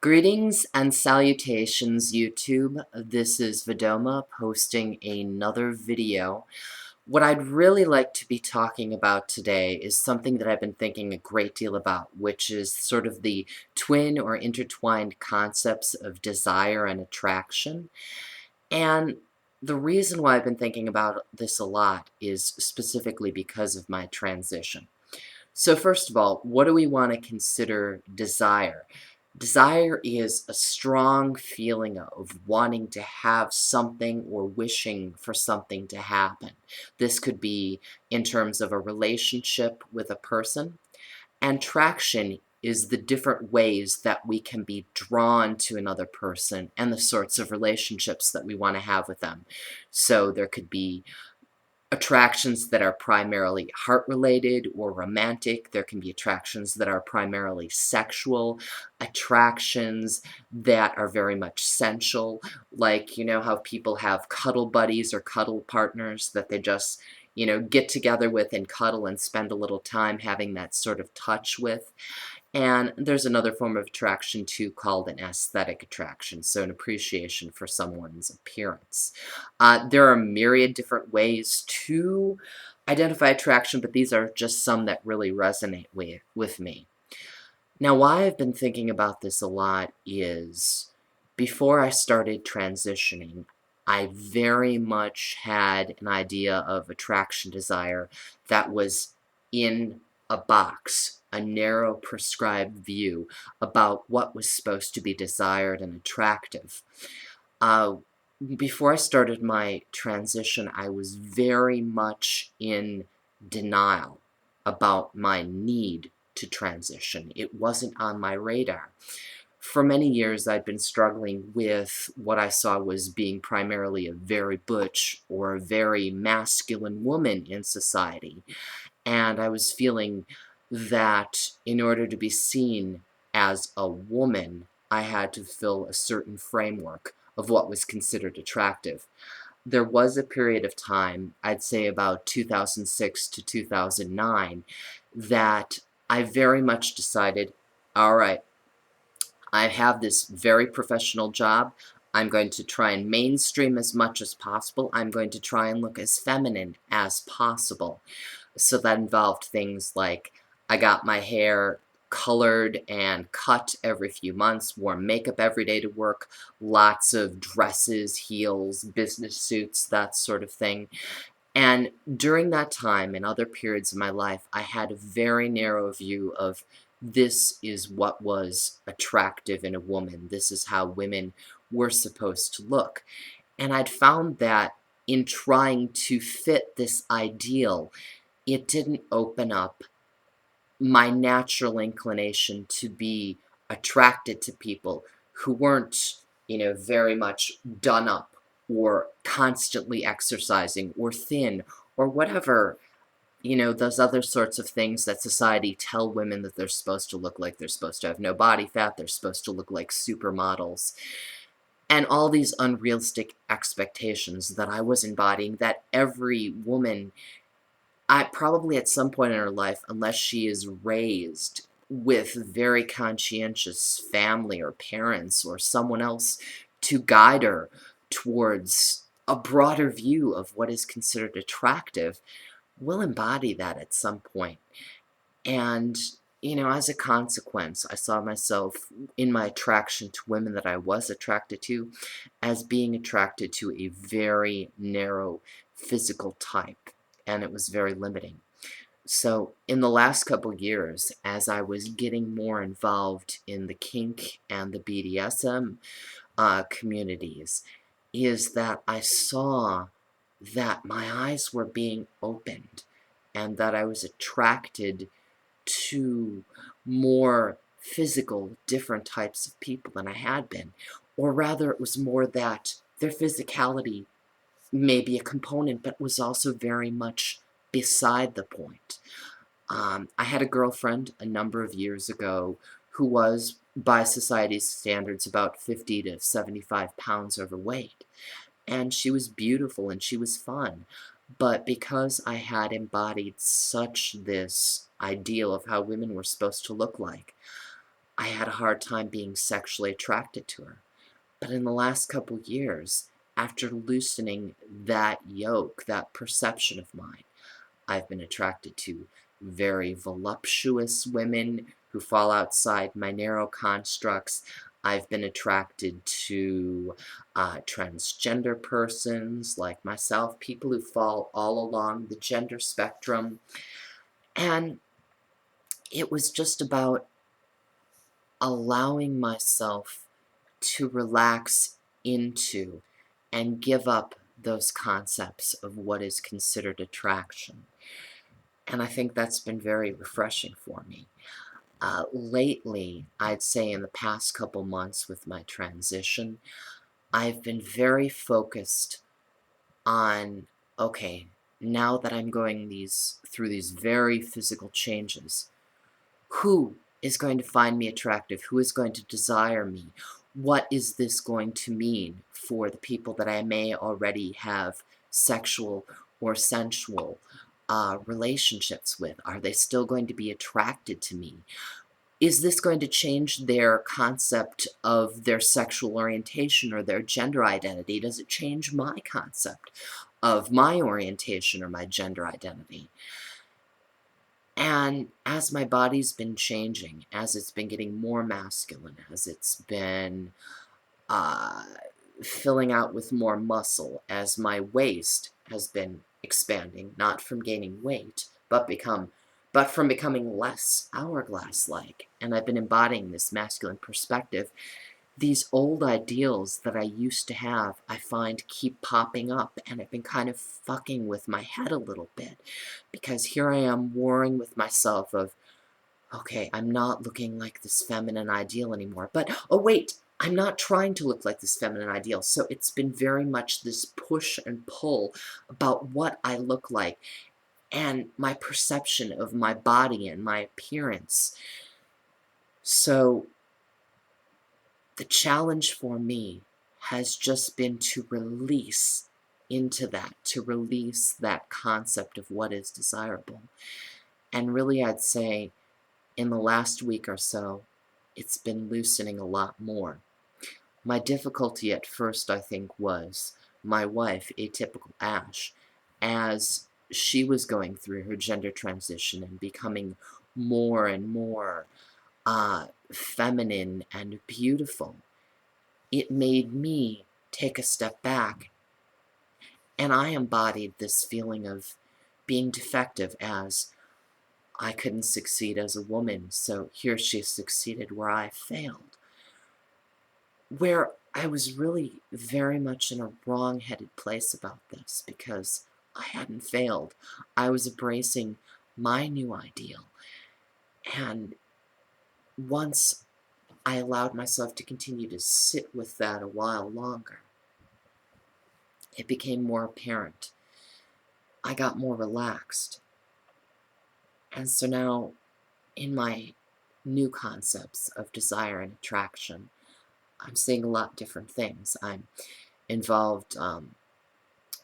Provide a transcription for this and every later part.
Greetings and salutations, YouTube. This is Vidoma posting another video. What I'd really like to be talking about today is something that I've been thinking a great deal about, which is sort of the twin or intertwined concepts of desire and attraction. And the reason why I've been thinking about this a lot is specifically because of my transition. So first of all, what do we want to consider desire? Desire is a strong feeling of wanting to have something or wishing for something to happen. This could be in terms of a relationship with a person, and traction is the different ways that we can be drawn to another person and the sorts of relationships that we want to have with them. So there could be attractions that are primarily heart-related or romantic. There can be attractions that are primarily sexual, attractions that are very much sensual, like, you know, how people have cuddle buddies or cuddle partners that they just, get together with and cuddle and spend a little time having that sort of touch with. And there's another form of attraction too called an aesthetic attraction, so an appreciation for someone's appearance. There are myriad different ways to identify attraction, but these are just some that really resonate with me. Now, why I've been thinking about this a lot is before I started transitioning, I very much had an idea of attraction desire that was in a box, a narrow prescribed view about what was supposed to be desired and attractive. Uh, Before I started my transition, I was very much in denial about my need to transition. It wasn't on my radar. For many years, I'd been struggling with what I saw was being primarily a very butch or a very masculine woman in society. And I was feeling that in order to be seen as a woman, I had to fulfill a certain framework of what was considered attractive. There was a period of time, I'd say about 2006 to 2009, that I very much decided, all right, I have this very professional job. I'm going to try and mainstream as much as possible. I'm going to try and look as feminine as possible. So that involved things like I got my hair colored and cut every few months, wore makeup every day to work, lots of dresses, heels, business suits, that sort of thing. And during that time and other periods of my life, I had a very narrow view of this is what was attractive in a woman. This is how women were supposed to look. And I'd found that in trying to fit this ideal, it didn't open up my natural inclination to be attracted to people who weren't, very much done up or constantly exercising or thin or whatever, those other sorts of things that society tell women that they're supposed to look like. They're supposed to have no body fat, they're supposed to look like supermodels. And all these unrealistic expectations that I was embodying, that every woman probably at some point in her life, unless she is raised with very conscientious family or parents or someone else to guide her towards a broader view of what is considered attractive, will embody that at some point. And, as a consequence, I saw myself in my attraction to women that I was attracted to as being attracted to a very narrow physical type, and it was very limiting. So in the last couple years, as I was getting more involved in the kink and the BDSM communities, is that I saw that my eyes were being opened and that I was attracted to more physical, different types of people than I had been. Or rather, it was more that their physicality may be a component, but was also very much beside the point. I had a girlfriend a number of years ago who was, by society's standards, about 50 to 75 pounds overweight. And she was beautiful and she was fun. But because I had embodied such this ideal of how women were supposed to look like, I had a hard time being sexually attracted to her. But in the last couple years, after loosening that yoke, that perception of mine, I've been attracted to very voluptuous women who fall outside my narrow constructs. I've been attracted to transgender persons like myself, people who fall all along the gender spectrum. And it was just about allowing myself to relax into and give up those concepts of what is considered attraction. And I think that's been very refreshing for me. Lately, I'd say in the past couple months with my transition, I've been very focused on, okay, now that I'm going through these very physical changes, who is going to find me attractive? Who is going to desire me? What is this going to mean for the people that I may already have sexual or sensual relationships with? Are they still going to be attracted to me? Is this going to change their concept of their sexual orientation or their gender identity? Does it change my concept of my orientation or my gender identity? And as my body's been changing, as it's been getting more masculine, as it's been uh, filling out with more muscle, as my waist has been expanding, not from gaining weight, but from becoming less hourglass-like, and I've been embodying this masculine perspective, these old ideals that I used to have, I find keep popping up, and I've been kind of fucking with my head a little bit, because here I am warring with myself of, okay, I'm not looking like this feminine ideal anymore, but, oh wait, I'm not trying to look like this feminine ideal, so it's been very much this push and pull about what I look like, and my perception of my body and my appearance. So, the challenge for me has just been to release into that, to release that concept of what is desirable. And really, I'd say, in the last week or so, it's been loosening a lot more. My difficulty at first, I think, was my wife, Atypical Ash, as she was going through her gender transition and becoming more and more feminine and beautiful. It made me take a step back, and I embodied this feeling of being defective as I couldn't succeed as a woman, so here she succeeded where I failed. Where I was really very much in a wrong-headed place about this because I hadn't failed. I was embracing my new ideal. And once I allowed myself to continue to sit with that a while longer, it became more apparent. I got more relaxed. And so now, in my new concepts of desire and attraction, I'm seeing a lot different things. I'm involved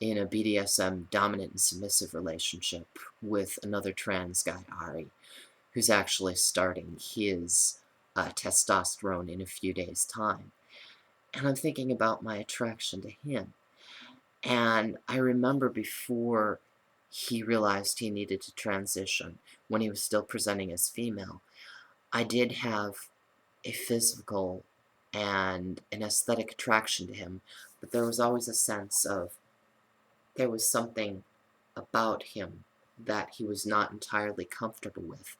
in a BDSM dominant and submissive relationship with another trans guy, Ari, who's actually starting his testosterone in a few days' time. And I'm thinking about my attraction to him. And I remember before he realized he needed to transition, when he was still presenting as female, I did have a physical and an aesthetic attraction to him, but there was always a sense of there was something about him that he was not entirely comfortable with.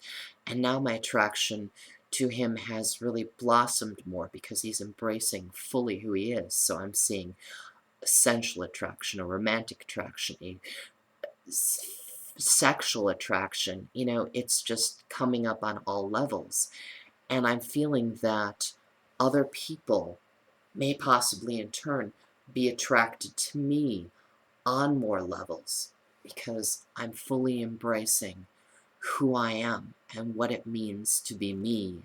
And now my attraction to him has really blossomed more because he's embracing fully who he is. So I'm seeing a sensual attraction, a romantic attraction, a sexual attraction. You know, it's just coming up on all levels. And I'm feeling that other people may possibly in turn be attracted to me on more levels because I'm fully embracing who I am and what it means to be me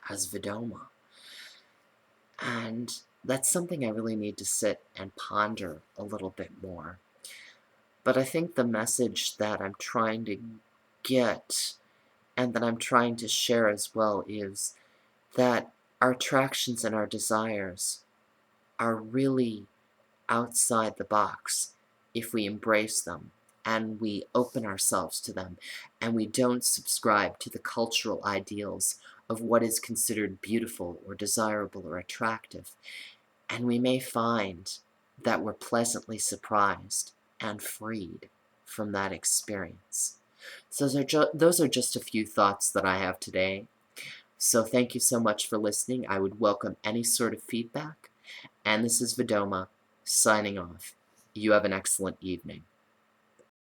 as Vedoma. And that's something I really need to sit and ponder a little bit more. But I think the message that I'm trying to get and that I'm trying to share as well is that our attractions and our desires are really outside the box if we embrace them and we open ourselves to them and we don't subscribe to the cultural ideals of what is considered beautiful or desirable or attractive. And we may find that we're pleasantly surprised and freed from that experience. So those are just a few thoughts that I have today. So thank you so much for listening. I would welcome any sort of feedback. And this is Vidoma, signing off. You have an excellent evening.